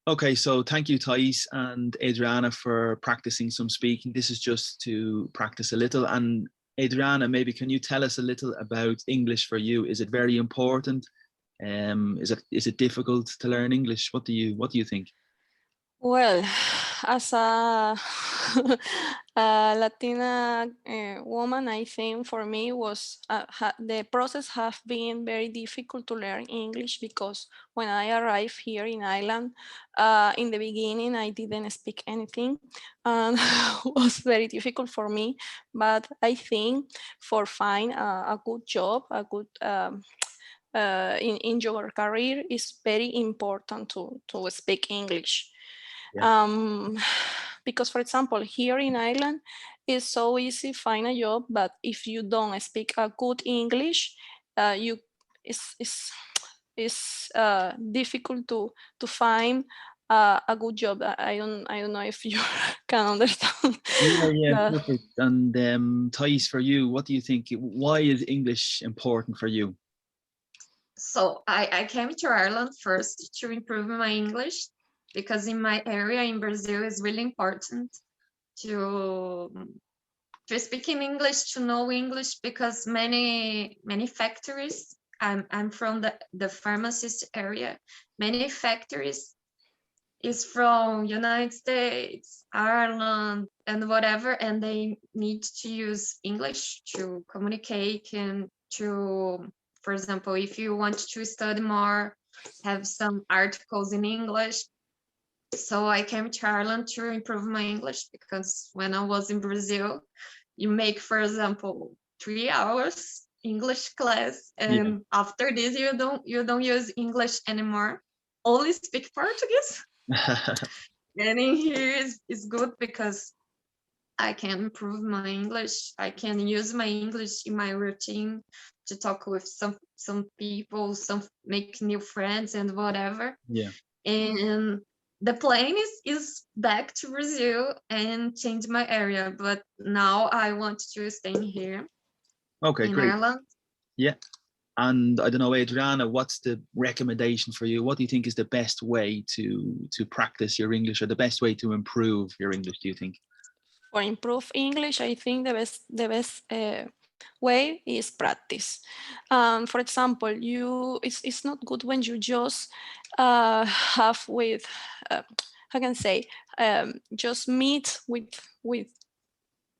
Okay, so thank you, Thais and Adriana, for practicing some speaking. This is just to practice a little. And Adriana, maybe can you tell us a little about English for you? Is it very important? Is it difficult to learn English? What do you think? Well, as a, a Latina woman, I think for me was the process have been very difficult to learn English because when I arrived here in Ireland, in the beginning I didn't speak anything, and it was very difficult for me. But I think for find a good job, a good in your career is very important to speak English. Yeah. um, because for example here in Ireland it's so easy find a job, but if you don't speak a good English, you it's difficult to find a good job. I don't know if you can understand Yeah, yeah, that. perfect. And Thais, for you, what do you think? Why is English important for you? So I came to Ireland first to improve my English because in my area in Brazil is really important to to speak in English, to know English, because many factories. I'm from the pharmacist area. Many factories is from United States, Ireland, and whatever, and they need to use English to communicate and to, for example, if you want to study more, have some articles in English. So I came to Ireland to improve my English because when I was in Brazil, you make, for example, 3 hours English class, Yeah. and after this you don't use English anymore. Only speak Portuguese. And in here is good because I can improve my English. I can use my English in my routine to talk with some people, some make new friends and whatever. Yeah. And the plan is back to Brazil and change my area, but now I want to stay here Okay, in great. Ireland. Yeah. And I don't know, Adriana, what's the recommendation for you? What do you think is the best way to practice your English, or the best way to improve your English, do you think? For improve English, I think the best way is practice. For example, it's not good when you just have with how can I say just meet with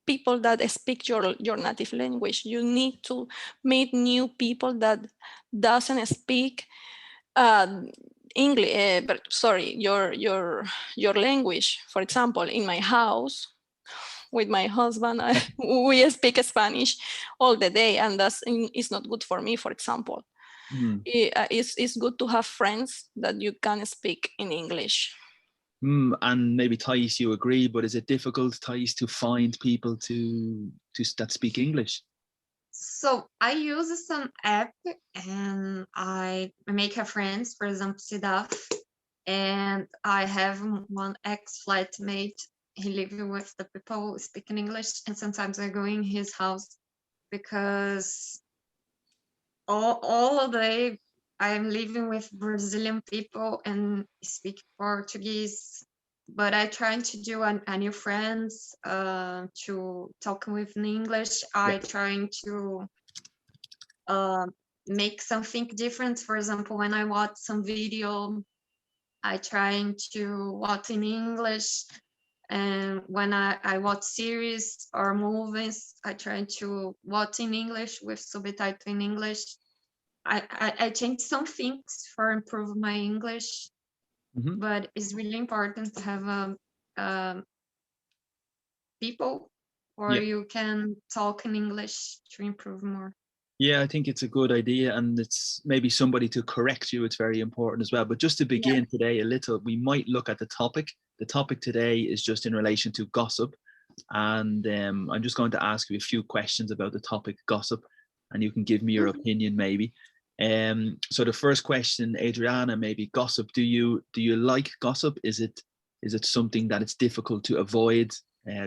people that speak your native language. You need to meet new people that doesn't speak English, but sorry, your language. For example, in my house with my husband, we speak Spanish all the day, and it's not good for me, for example. Mm. It's good to have friends that you can speak in English. And maybe Thais, you agree, but is it difficult, Thais, to find people to that speak English? So I use some app and I make a friends, for example, Sidaf, and I have one ex-flatmate. He lives with the people speaking English, and sometimes I go in his house because all of the day I'm living with Brazilian people and speak Portuguese. But I try to do a new friends to talk with in English. Yeah. I trying to uh, make something different. For example, when I watch some video, I trying to watch in English, and when I watch series or movies, I try to watch in English with subtitle in English. I changed some things for improve my English, Mm-hmm. but it's really important to have um, people or Yeah. you can talk in English to improve more. Yeah, I think it's a good idea, and it's maybe somebody to correct you. It's very important as well. But just to Yeah. begin today a little, we might look at the topic. The topic today is just in relation to gossip, and I'm just going to ask you a few questions about the topic gossip, and you can give me your Mhm. opinion maybe. So the first question, Adriana, maybe gossip. Do you like gossip? Is it something that it's difficult to avoid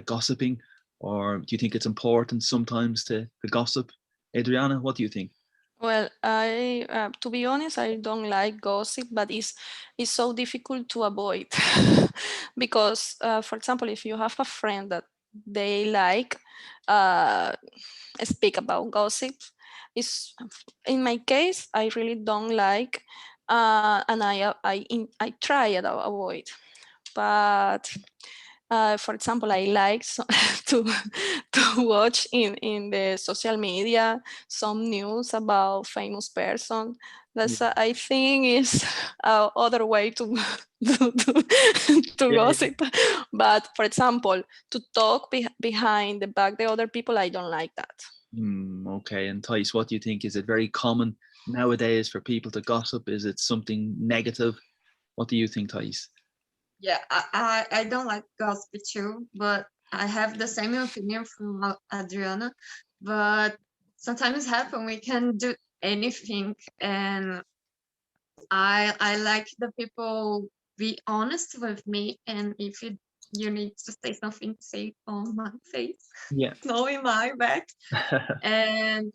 gossiping, or do you think it's important sometimes to gossip? Adriana, what do you think? Well, I to be honest, I don't like gossip, but it's so difficult to avoid because, for example, if you have a friend that they like uh, speak about gossip, is in my case, I really don't like, and I try to avoid, but for example, I like to to watch in the social media some news about famous person. That's Yeah. I think is other way to to Yeah. gossip. But for example, to talk behind the back the other people, I don't like that. Okay. And Thais, what do you think? Is it very common nowadays for people to gossip? Is it something negative? What do you think, Thais? Yeah, I don't like gossip too, but I have the same opinion from Adriana. But sometimes happen we can do anything, and I like the people be honest with me, and if you need to say something, say it on my face, Yeah. no in my back. And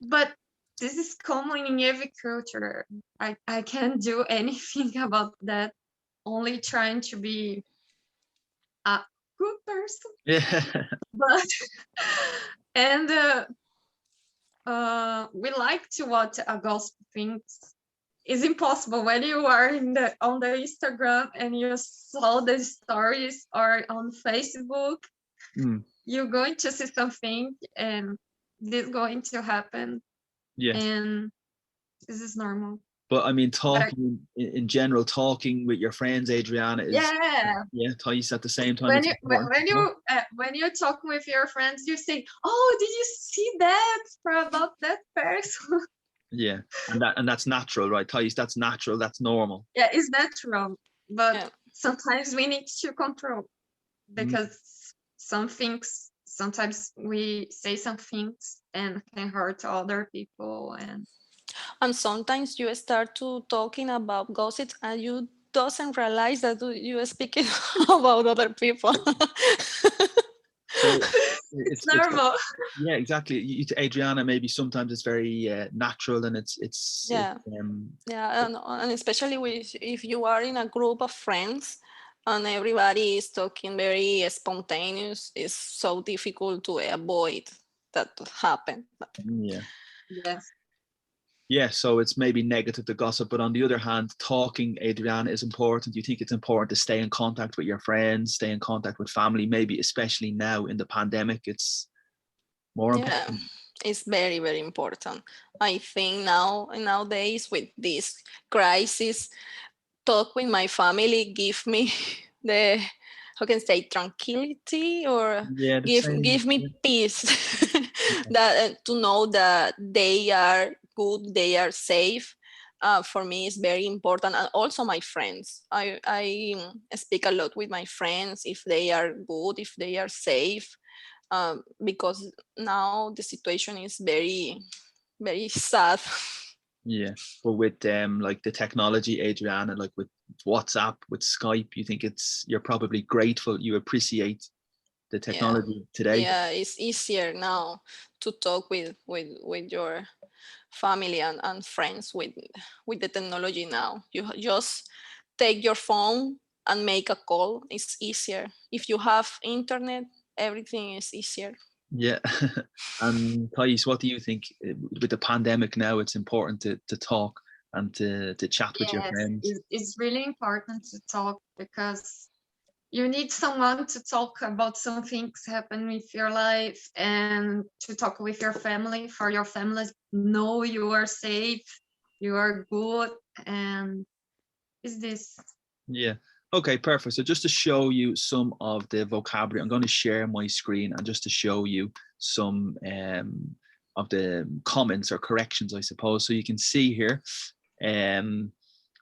but this is common in every culture. I can't do anything about that. Only trying to be a good person, Yeah. but and we like to watch a gossip things. It's impossible when you are in the on the Instagram and you saw the stories or on Facebook. Mm, You're going to see something, and this going to happen, yeah. and this is normal. But I mean, But talking in general, talking with your friends, Adriana, is, yeah, yeah, Thais, at the same time, it's important to talk. when you talk with your friends, you say, "Oh, did you see that for about that person?" Yeah. And that's natural, right? Thais, that's natural, that's normal. Yeah, it's natural, but Yeah. sometimes we need to control, Mm, because some things sometimes we say some things and can hurt other people. And And sometimes you start to talking about gossip and you doesn't realize that you are speaking about other people. so it's it's normal. yeah, exactly. Adriana, maybe sometimes it's very natural, and it's Yeah. Yeah, and especially if you are in a group of friends and everybody is talking very spontaneous, it's so difficult to avoid that to happen. yeah. Yes. Yeah, so it's maybe negative to gossip, but on the other hand, talking, Adriana, is important. You think it's important to stay in contact with your friends, stay in contact with family, maybe especially now in the pandemic, it's more Yeah, important. it's very, very important. I think nowadays with this crisis, talk with my family give me the how can I say tranquility or Yeah, the give same. Yeah. me peace that to know that they are good, they are safe. For me is very important, and also my friends. I speak a lot with my friends if they are good, if they are safe, because now the situation is very very sad. Yeah, but with like the technology, Adriana, like with WhatsApp, with Skype, you think you're probably grateful, you appreciate the Yeah, technology today. yeah, it's easier now to talk with your family and friends with the technology now. You just take your phone and make a call. It's easier. If you have internet, everything is easier. Yeah. And Thais, what do you think? With the pandemic now, it's important to talk and to chat with your Yes, friends. it's really important to talk, because you need someone to talk about some things happen with your life, and to talk with your family, for your family know you are safe, you are good. And is this Yeah. Okay, perfect. So just to show you some of the vocabulary, I'm going to share my screen, and just to show you some of the comments or corrections, I suppose. So you can see here, um,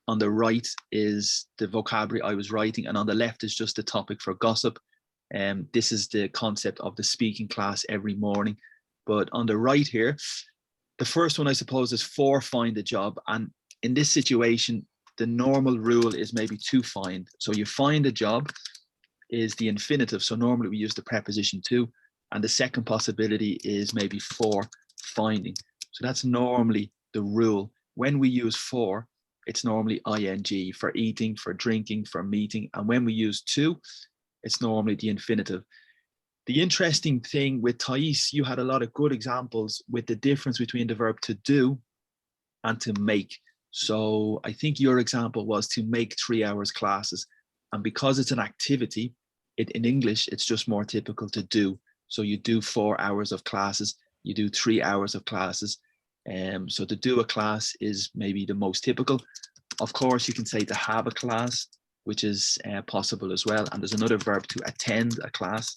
on the right is the vocabulary I was writing, and on the left is just the topic for gossip. This is the concept of the speaking class every morning. But on the right here, the first one I suppose is for find a job. And in this situation, the normal rule is maybe to find. So you find a job is the infinitive. So normally we use the preposition to. And the second possibility is maybe for finding. So that's normally the rule. When we use for, it's normally ing, for eating, for drinking, for meeting. And when we use to, it's normally the infinitive. The interesting thing with Thais, you had a lot of good examples with the difference between the verb to do and to make. So I think your example was to make 3 hours classes. And because it's an activity, in English, it's just more typical to do. So you do 4 hours of classes, you do 3 hours of classes. So to do a class is maybe the most typical. Of course, you can say to have a class, which is possible as well. And there's another verb, to attend a class,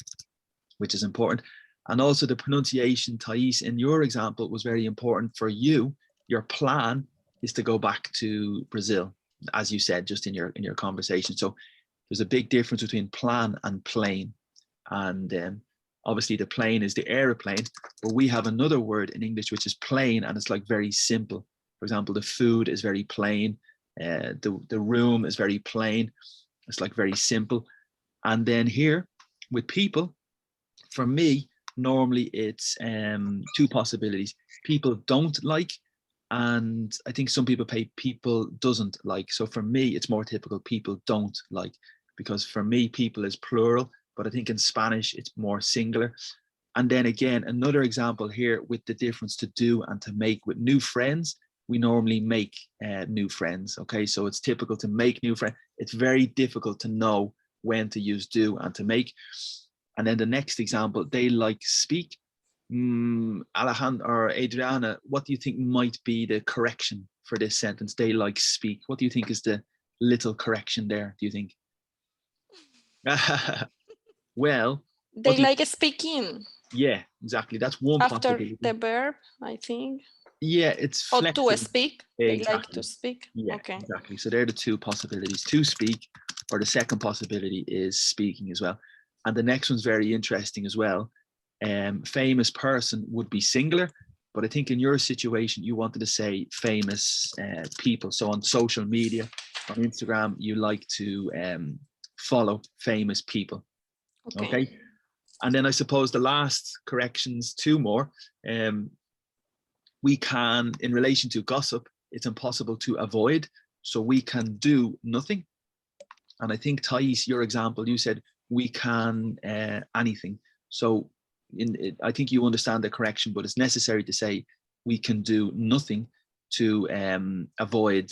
which is important. And also the pronunciation, Thais, in your example was very important for you. Your plan is to go back to Brazil, as you said, just in your conversation. So there's a big difference between plan and plane. And obviously the plane is the aeroplane, but we have another word in English, which is plain, and it's like very simple. For example, the food is very plain. The room is very plain. It's like very simple. And then here with people, for me, normally it's two possibilities. People don't like, and I think some people pay people doesn't like. So for me, it's more typical people don't like, because for me, people is plural, but I think in Spanish, it's more singular. And then again, another example here with the difference to do and to make. With new friends, we normally make new friends. Okay, so it's typical to make new friends. It's very difficult to know when to use do and to make. And then the next example, they like speak. Alejandra or Adriana, what do you think might be the correction for this sentence? They like speak. What do you think is the little correction there, do you think? Well, they like speaking. Yeah, exactly. That's one after possibility. The verb, I think. Yeah, it's or flexible. to speak. Exactly. They like to speak. Yeah, okay. Exactly. So they're the two possibilities: to speak, or the second possibility is speaking as well. And the next one's very interesting as well. Famous person would be singular, but I think in your situation you wanted to say famous people. So on social media, on Instagram, you like to follow famous people. Okay. And then I suppose the last corrections, two more. We can, in relation to gossip, it's impossible to avoid. So we can do nothing. And I think, Thais, your example, you said we can anything. So I think you understand the correction, but it's necessary to say we can do nothing to avoid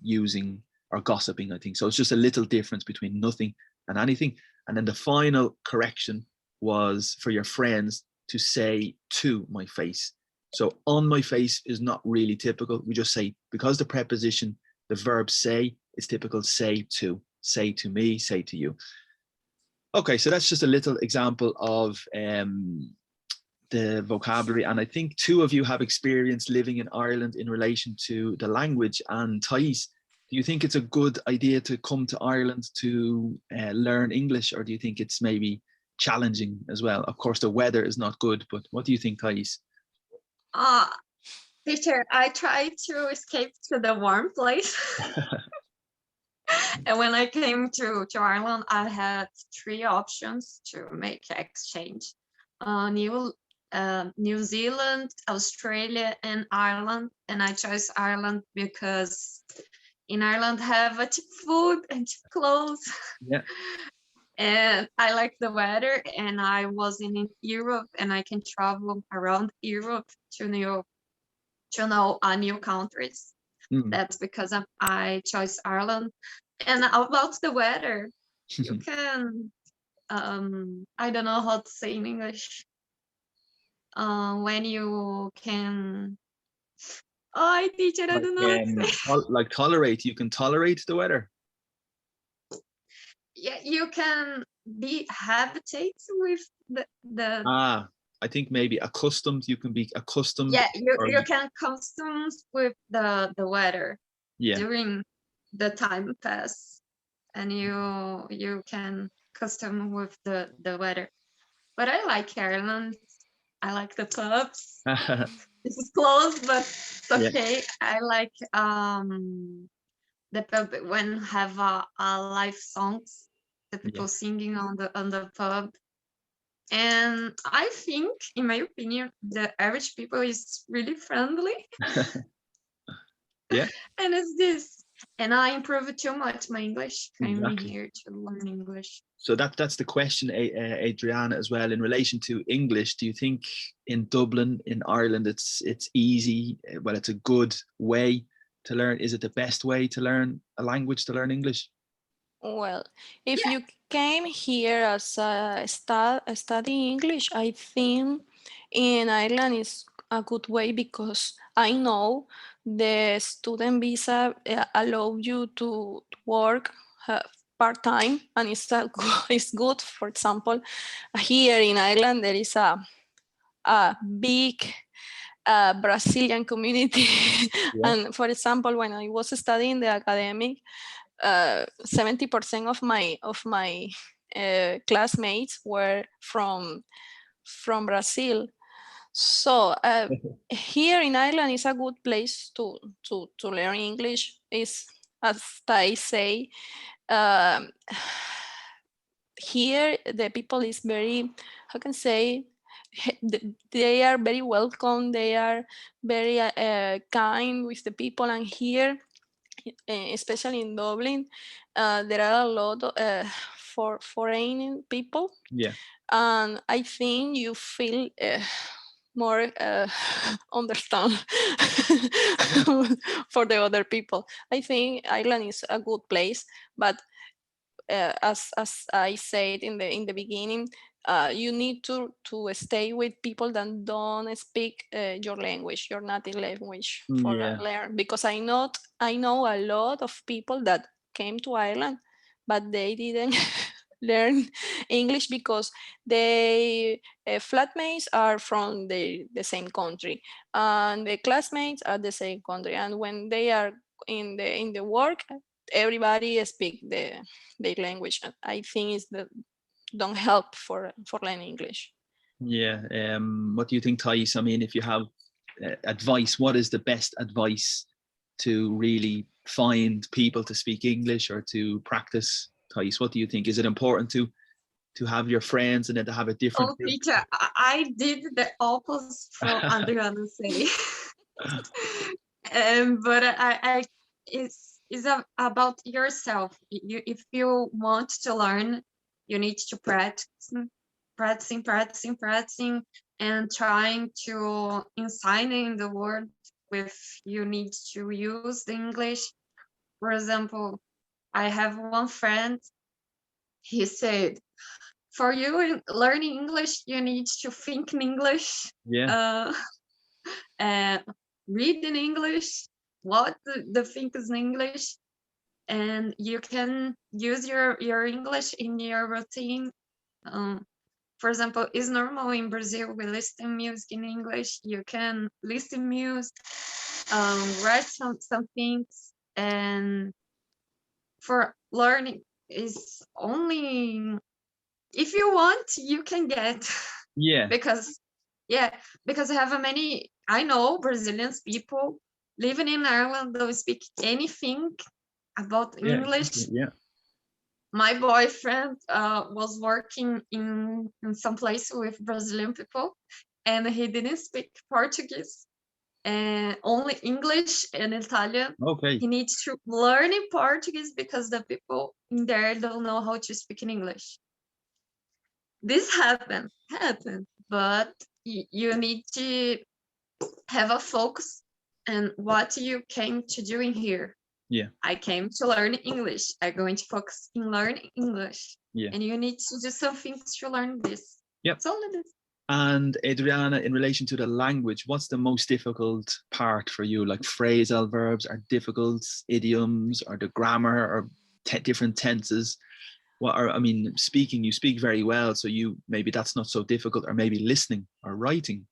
using or gossiping, I think. So it's just a little difference between nothing and anything. And then the final correction was for your friends to say to my face. So on my face is not really typical. We just say, because the preposition, the verb say, is typical say to me, say to you. Okay, so that's just a little example of the vocabulary. And I think two of you have experience living in Ireland in relation to the language. And Thais, do you think it's a good idea to come to Ireland to learn English, or do you think it's maybe challenging as well? Of course, the weather is not good, but what do you think, Thais? Peter, I tried to escape to the warm place. And when I came to Ireland, I had three options to make exchange. New Zealand, Australia, and Ireland. And I chose Ireland because in Ireland have a cheap food and cheap clothes. Yeah. And I like the weather, and I was in Europe, and I can travel around Europe to know new countries. That's because I chose Ireland. And about the weather, you can, I don't know how to say in English, when you can, teacher, I don't know. Like tolerate, you can tolerate the weather. Yeah, you can be habitate with the I think maybe accustomed, you can be accustomed. Yeah, you can custom with the weather during the time pass, and you can custom with the weather. But I like Ireland. I like the pubs. This is close, but it's okay. Yeah. I like the pub when have a live songs, the people singing on the pub. And I think, in my opinion, the average people is really friendly. Yeah. And it's this. And I improved too much my English coming Exactly. here to learn English. So that's the question, Adriana, as well, in relation to English. Do you think in Dublin, in Ireland, it's easy? Well, it's a good way to learn. Is it the best way to learn a language, to learn English? Well, if you came here as a study English, I think in Ireland is a good way because I know the student visa allow you to work part-time, and it's good. For example, here in Ireland there is a big Brazilian community. Yeah. And for example, when I was studying the academic, 70% of my classmates were from Brazil. So here in Ireland is a good place to learn English. Is, as I say, um, here the people is very, how can I say, they are very welcome. They are very kind with the people, and here, especially in Dublin, there are a lot of for foreign people. Yeah. And I think you feel more understand for the other people. I think Ireland is a good place, but as I said in the beginning, you need to stay with people that don't speak your language, your native language, for Yeah. learn. Because I know a lot of people that came to Ireland, but they didn't learn English because they flatmates are from the same country, and the classmates are the same country, and when they are in the work, everybody speak their language. I think is that don't help for learning English. Yeah. What do you think, Thais? I mean, if you have advice, what is the best advice to really find people to speak English or to practice? Thais, what do you think? Is it important to have your friends and then to have a different Oh, group? Peter, I did the opposite from Adriana say. But it's about yourself. If you want to learn, you need to practicing, and trying to inside in the word with you need to use the English. For example, I have one friend. He said, "For you in learning English, you need to think in English." Yeah. Uh, read in English, what the thing is in English, and you can use your English in your routine. For example, it's normal in Brazil we listen music in English. You can listen music, write some things, and for learning is only if you want you can get. Yeah. because because I have many, I know Brazilians people living in Ireland don't speak anything about Yeah. English. Yeah. My boyfriend was working in some place with Brazilian people, and he didn't speak Portuguese, and only English and Italian. Okay. He needs to learn in Portuguese because the people in there don't know how to speak in English. This happened, but you need to have a focus on what you came to do in here. Yeah. I came to learn English. I'm going to focus in learning English. Yeah. And you need to do something to learn this. Yep. It's only this. And Adriana, in relation to the language, what's the most difficult part for you? Like phrasal verbs are difficult, idioms, or the grammar, or different tenses? What are, I mean, speaking, you speak very well, so you maybe that's not so difficult, or maybe listening or writing.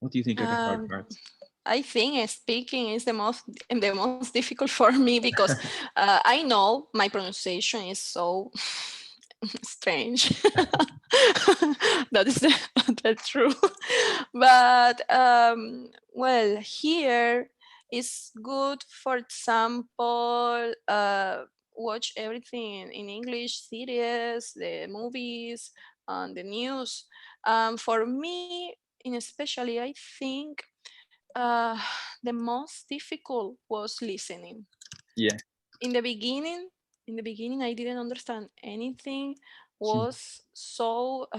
What do you think are the hard parts? I think speaking is the most difficult for me because I know my pronunciation is so strange. That is the truth. But well, here is good. For example, watch everything in English, series, the movies, on the news. For me, in especially, I think the most difficult was listening. Yeah. In the beginning, I didn't understand anything. Was so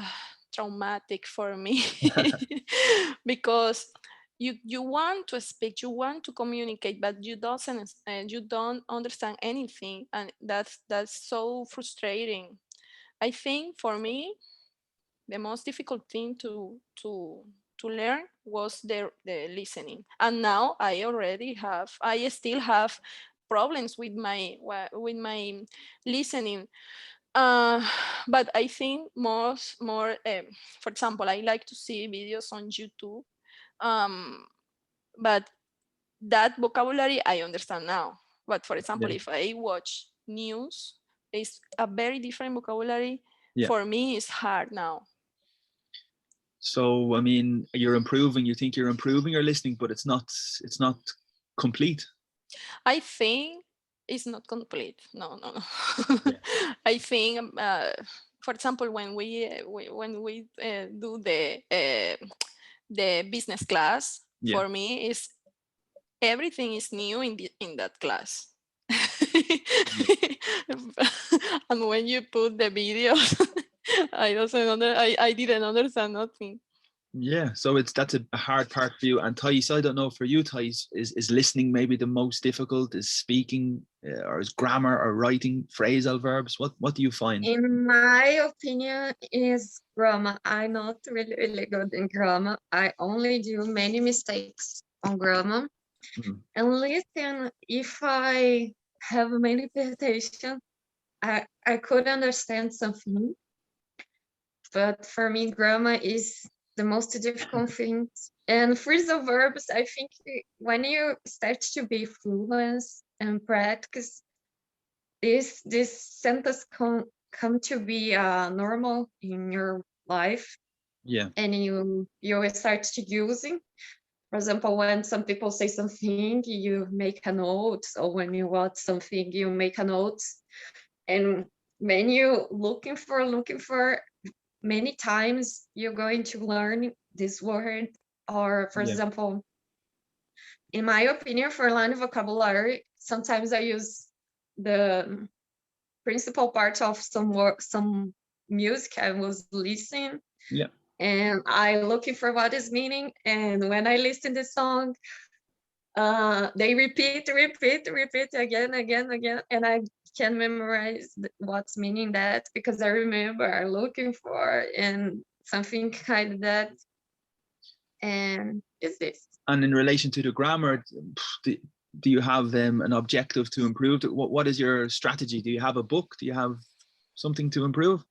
traumatic for me because you want to speak, you want to communicate, but you don't understand anything, and that's so frustrating. I think for me the most difficult thing to learn was the listening, and now I still have problems with my listening. uh, but I think more for example, I like to see videos on YouTube, um, but that vocabulary I understand now. But for example, Yeah. if I watch news, it's a very different vocabulary. Yeah. For me, it's hard now. So I mean, you're improving. You think you're improving your listening, but it's not complete. I think it's not complete. No. Yeah. I think, for example, when we do the business class, Yeah. for me is everything is new in that class. And when you put the videos, I didn't understand nothing. Yeah, so that's a hard part for you. And Thais, I don't know for you, Thais, is listening maybe the most difficult? Is speaking, or is grammar or writing phrasal verbs? What do you find? In my opinion, is grammar. I'm not really good in grammar. I only do many mistakes on grammar. And listen, if I have many repetition, I could understand something. But for me, grammar is the most difficult thing. And phrasal verbs, I think when you start to be fluent and practice, this sentence come to be normal in your life. Yeah. And you will start to using. For example, when some people say something, you make a note, or when you watch something, you make a note. And when you looking for many times, you're going to learn this word. Or for example, in my opinion, for learning vocabulary, sometimes I use the principal part of some music I was listening. Yeah. And I looking for what is meaning. And when I listen to the song, they repeat again, and I can memorize what's meaning that, because I remember looking for and something kind of that. And is this. And in relation to the grammar, do you have an objective to improve? What is your strategy? Do you have a book? Do you have something to improve?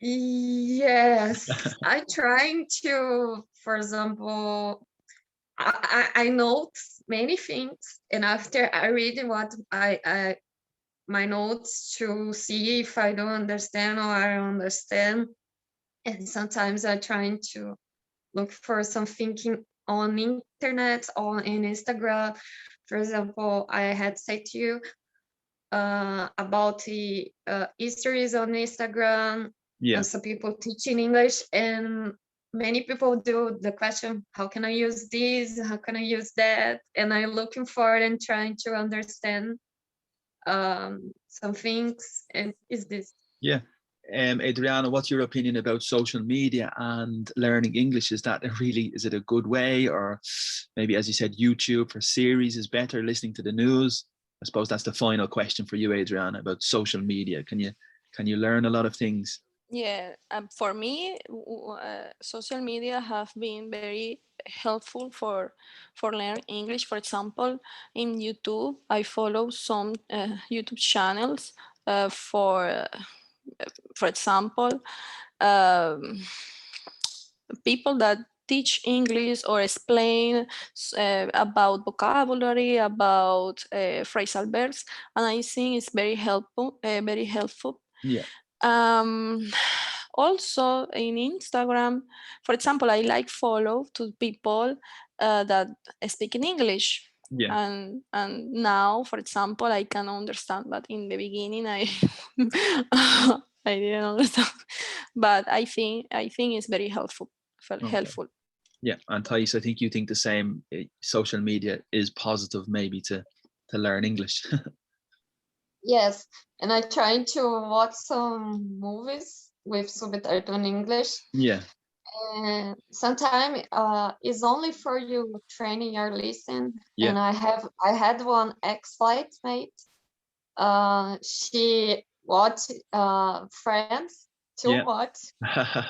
Yes, I trying to, for example, I note many things, and after I read what I my notes to see if I don't understand or I understand, and sometimes I trying to look for something on internet or in Instagram. For example, I had said to you about the histories on Instagram. Yeah. And some people teaching English, and many people do the question, how can I use this? How can I use that? And I'm looking for it and trying to understand some things. And is this. Yeah. Adriana, what's your opinion about social media and learning English? Is it a good way, or maybe, as you said, YouTube for series is better, listening to the news? I suppose that's the final question for you, Adriana, about social media. Can you learn a lot of things? Yeah, for me, social media have been very helpful for learning English. For example, in YouTube, I follow some YouTube channels for example, people that teach English or explain about vocabulary, about phrasal verbs, and I think it's very helpful. Very helpful. Yeah. Also in Instagram, for example, I like follow to people that speak in English. Yeah. And now, for example, I can understand, but in the beginning I I didn't understand. but I think it's very helpful. Helpful. Yeah, and Thais, I think you think the same. Social media is positive, maybe to learn English. Yes, and I try to watch some movies with subtitle in English. Yeah. And sometimes it's only for you training your listen. Yeah. And I had one ex-flight mate. She watched Friends too much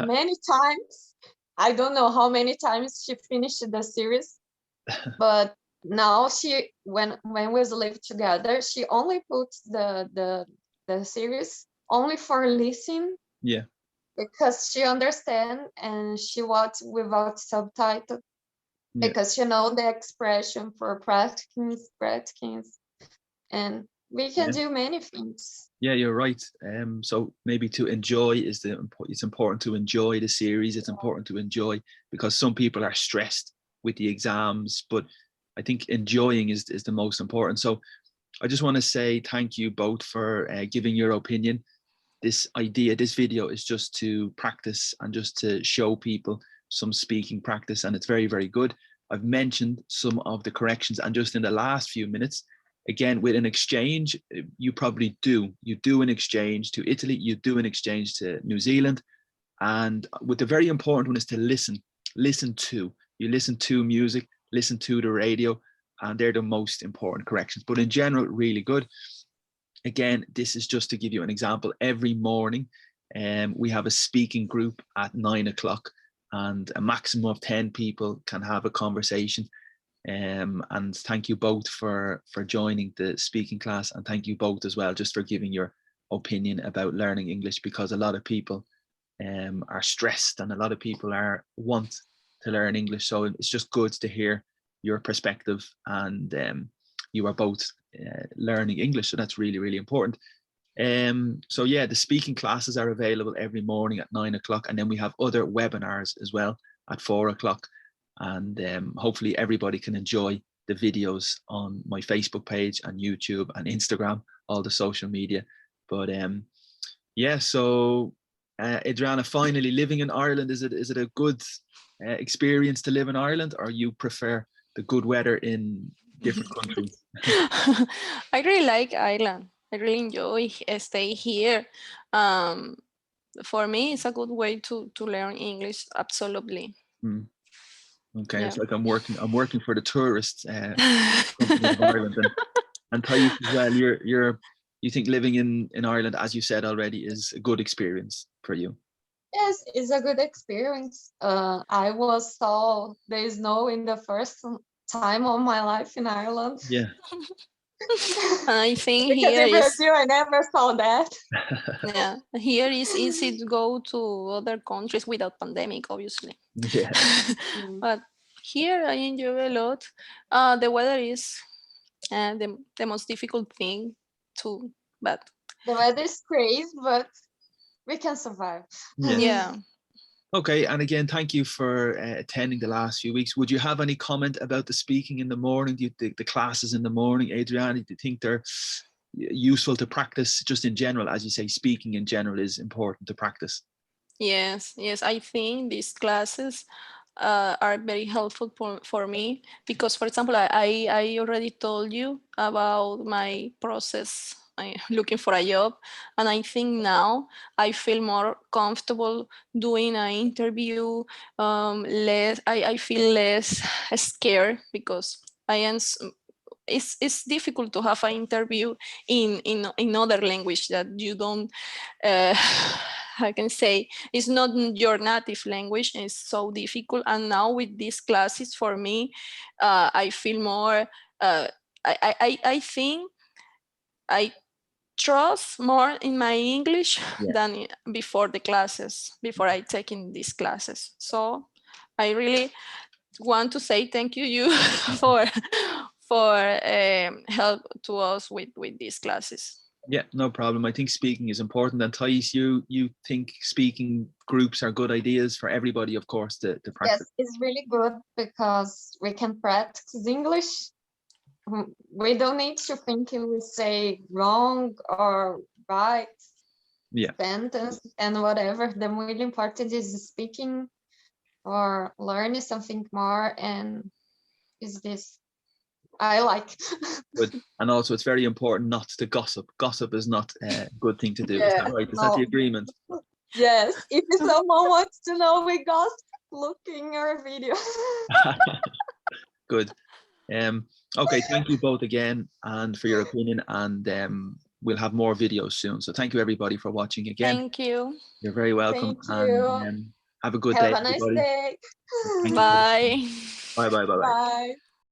many times. I don't know how many times she finished the series, but now she when we live together, she only puts the series only for listening. Yeah. Because she understand and she watch without subtitle. Yeah. Because she know the expression for practice, and we can do many things. Yeah, you're right. So maybe to enjoy it's important to enjoy the series. It's important to enjoy, because some people are stressed with the exams, but I think enjoying is the most important. So I just want to say thank you both for giving your opinion. This video is just to practice and just to show people some speaking practice, and it's very, very good. I've mentioned some of the corrections, and just in the last few minutes, again, with an exchange, you do an exchange to Italy, you do an exchange to New Zealand, and with the very important one is to listen to music, listen to the radio, and they're the most important corrections. But in general, really good. Again, this is just to give you an example. Every morning, we have a speaking group at 9 o'clock, and a maximum of 10 people can have a conversation. And thank you both for joining the speaking class, and thank you both as well just for giving your opinion about learning English, because a lot of people are stressed and a lot of people want to learn English. So it's just good to hear your perspective, and you are both learning English, so that's really, really important. So yeah, the speaking classes are available every morning at 9 o'clock, and then we have other webinars as well at 4 o'clock. And hopefully everybody can enjoy the videos on my Facebook page and YouTube and Instagram, all the social media. But yeah, so Adriana, finally, living in Ireland, is it a good experience to live in Ireland, or you prefer the good weather in different countries? I really like Ireland. I really enjoy stay here. For me, it's a good way to learn English. Absolutely. Okay, it's like I'm working for the tourist company of Ireland, and Thais as well. You think living in Ireland, as you said already, is a good experience for you? Yes, it's a good experience. I saw the snow in the first time of my life in Ireland. Yeah. I think because here in Brazil I never saw that. Yeah, here is easy to go to other countries without pandemic, obviously. Yeah. But here I enjoy a lot. The weather is the most difficult thing too, but the weather is crazy, but we can survive. Yeah. Okay, and again, thank you for attending the last few weeks. Would you have any comment about the speaking in the morning? Do you think the classes in the morning, Adriana, do you think they're useful to practice just in general? As you say, speaking in general is important to practice. Yes, I think these classes are very helpful for me because, for example, I already told you about my process looking for a job, and I think now I feel more comfortable doing an interview. I feel less scared because it's difficult to have an interview in other language that you don't I can say it's not your native language. It's so difficult, and now with these classes for me I feel more I think I trust more in my English than before the classes, before I taking these classes. So I really want to say thank you for help to us with these classes. Yeah, no problem. I think speaking is important. And Thais, you think speaking groups are good ideas for everybody, of course, to practice? Yes, it's really good because we can practice English. We don't need to think we say wrong or right. Yeah. sentence and whatever. The really important is speaking or learning something more, and is this I like. Good. And also, it's very important not to gossip. Gossip is not a good thing to do. Is that Yes, right? Is that the no. agreement? Yes, if someone wants to know, we gossip. Look in your video. Good. Okay, thank you both again and for your opinion, and we'll have more videos soon. So thank you everybody for watching again. Thank you. You're very welcome. Thank you. And have a good Have day, a nice everybody. day. Thank you. Bye. Bye. Bye.